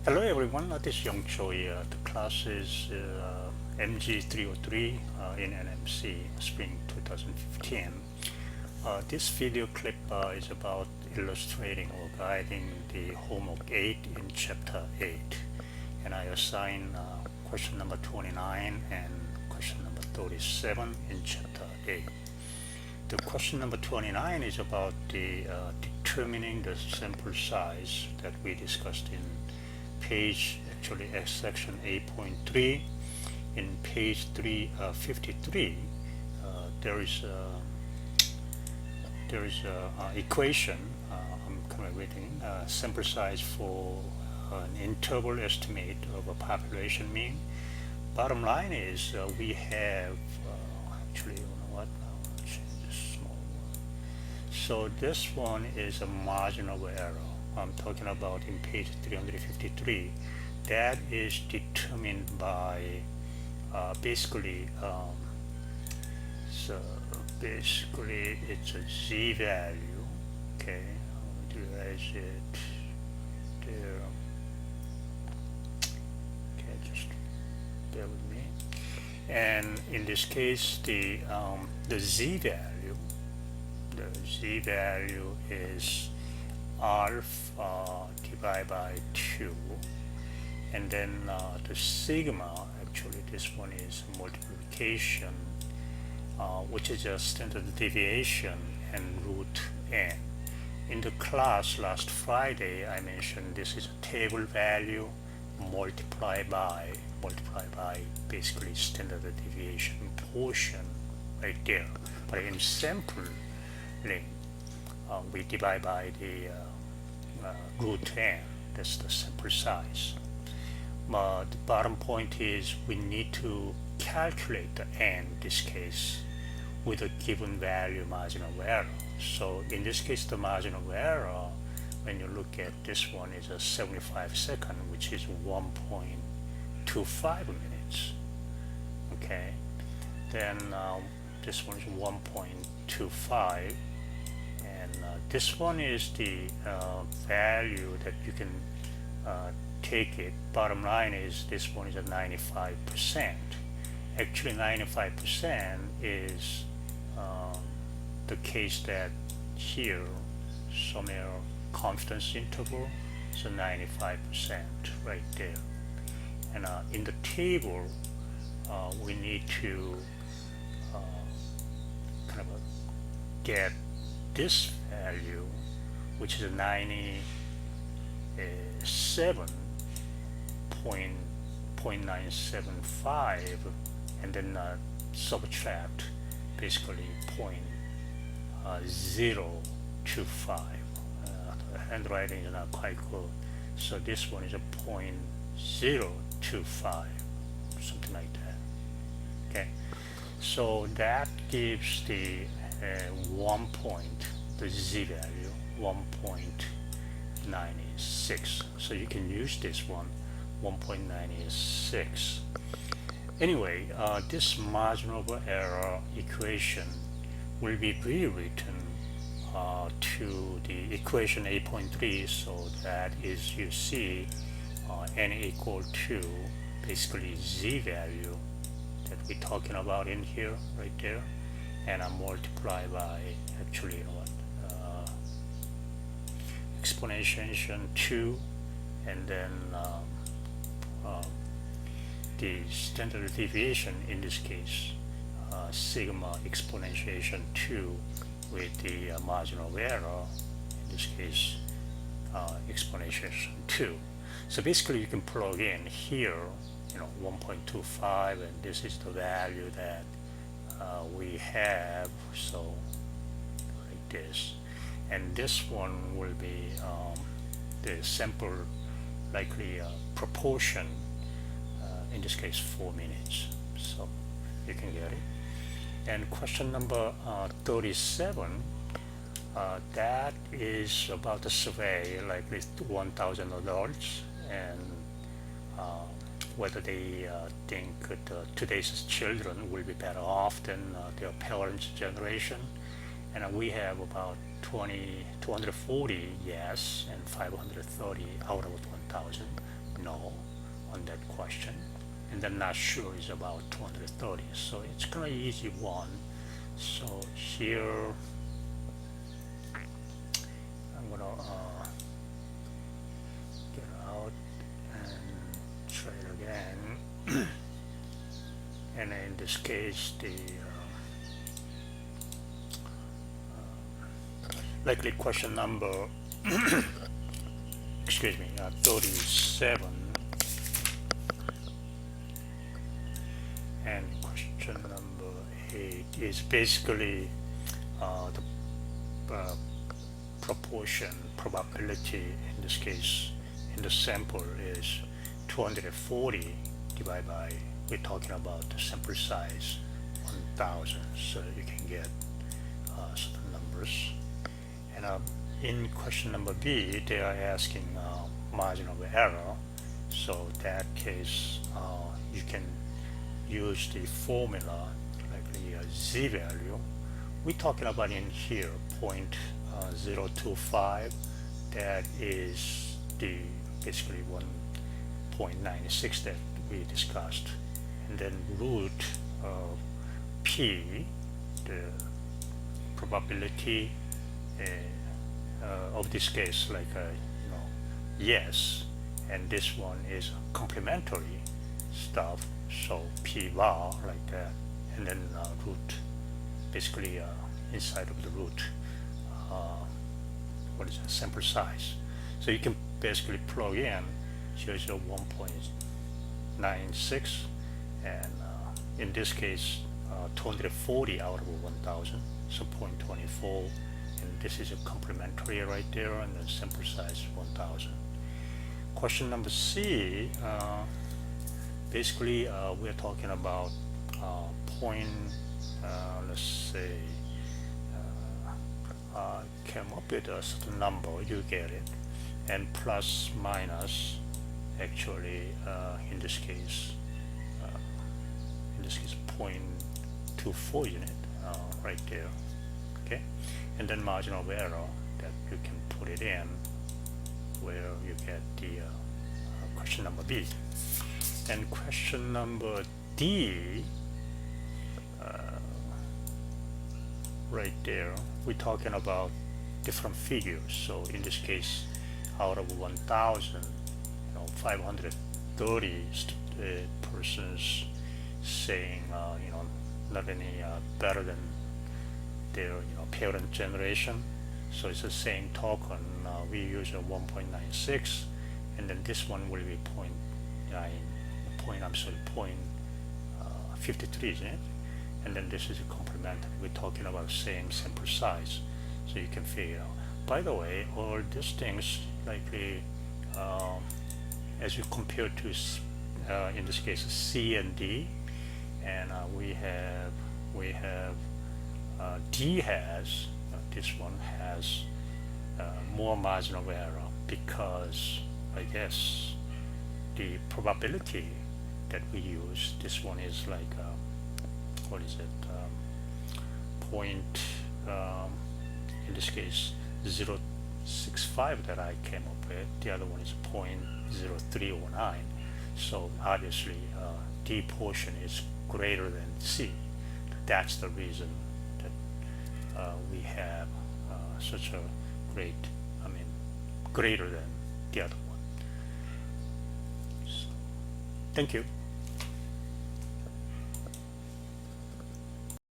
Hello everyone, this is Young Choi. The class is MG303 in NMC Spring 2015. This video clip is about illustrating or guiding the homework 8 in chapter 8. And I assign question number 29 and question number 37 in chapter 8. The question number 29 is about the determining the sample size that we discussed in page, actually section 8.3. In page 353, there is a equation. I'm kind of reading sample size for an interval estimate of a population mean. Bottom line is we have actually, you know what? I'll change this small one. So this one is a marginal error. I'm talking about in page 353. That is determined by basically so basically it's a z-value. Okay, I'll utilize it there. Okay, just bear with me. And in this case, the z-value is alpha divided by 2, and then the sigma, actually this one is multiplication, which is a standard deviation, and root n. In the class last Friday I mentioned this is a table value multiplied by basically standard deviation portion right there. But in sampling, we divide by the root n. That's the sample size. But the bottom point is we need to calculate the n, in this case, with a given value margin of error. So in this case, the margin of error, when you look at this one, is a 75 second, which is 1.25 minutes. Okay, then this one is 1.25. This one is the value that you can take it. Bottom line is this one is a 95%. Actually 95% is the case that here somewhere confidence interval is a 95% right there. And in the table we need to kind of get this value, which is a 97.975, and then subtract basically 0.025. The handwriting is not quite good, so this one is a 0.025, something like that. Okay, so that gives the 1 point, the z value 1.96. So you can use this one, 1.96. Anyway, this marginal error equation will be rewritten to the equation 8.3. So that is, you see, n equal to basically z value that we're talking about in here, right there, and I multiply by, actually, you know what, exponentiation 2, and then the standard deviation, in this case sigma exponentiation 2 with the marginal error, in this case exponentiation 2. So basically you can plug in here, you know, 1.25, and this is the value that we have, so like this, and this one will be the sample likely proportion, in this case 4 minutes, so you can get it. And question number 37, that is about the survey, likely 1,000 adults, and whether they think that today's children will be better off than their parents' generation. And we have about 240 yes and 530 out of 1,000 no on that question, and then not sure is about 230. So it's kind of easy one. So here I'm gonna get out and try it again. And in this case, the likely question number, excuse me, 37, and question number 8 is basically the proportion probability. In this case, in the sample is 240 divided by, we're talking about the sample size 1000, so you can get certain numbers. And in question number B, they are asking margin of error. So that case, you can use the formula like the z value. We're talking about in here 0.025. That is the basically 1.96 that we discussed, and then root p, the probability of this case, like yes, and this one is complementary stuff, so p bar like that, and then root, basically inside of the root, what is the sample size. So you can basically plug in 1.96, and in this case 240 out of 1000, so 0.24, and this is a complementary right there, and then sample size 1000. Question number C, basically we're talking about point, let's say came up with a certain number, you get it, and plus minus, actually in this case 0.24 unit right there, okay, and then margin of error that you can put it in where you get the question number B. And question number D, right there, we're talking about different figures. So in this case, out of 1,000, 530 persons saying, not any better than their, parent generation. So it's the same token. We use a 1.96, and then this one will be 0.53, isn't it? And then this is a complementary. We're talking about same sample size, so you can figure out. By the way, all these things likely, as you compare to, in this case, C and D, and we have D has, this one has more margin of error, because I guess the probability that we use, this one is like what is it, point, in this case 0.65 that I came up with. The other one is 0.0309. So obviously D portion is greater than C. That's the reason that we have such a great, greater than the other one. So, thank you.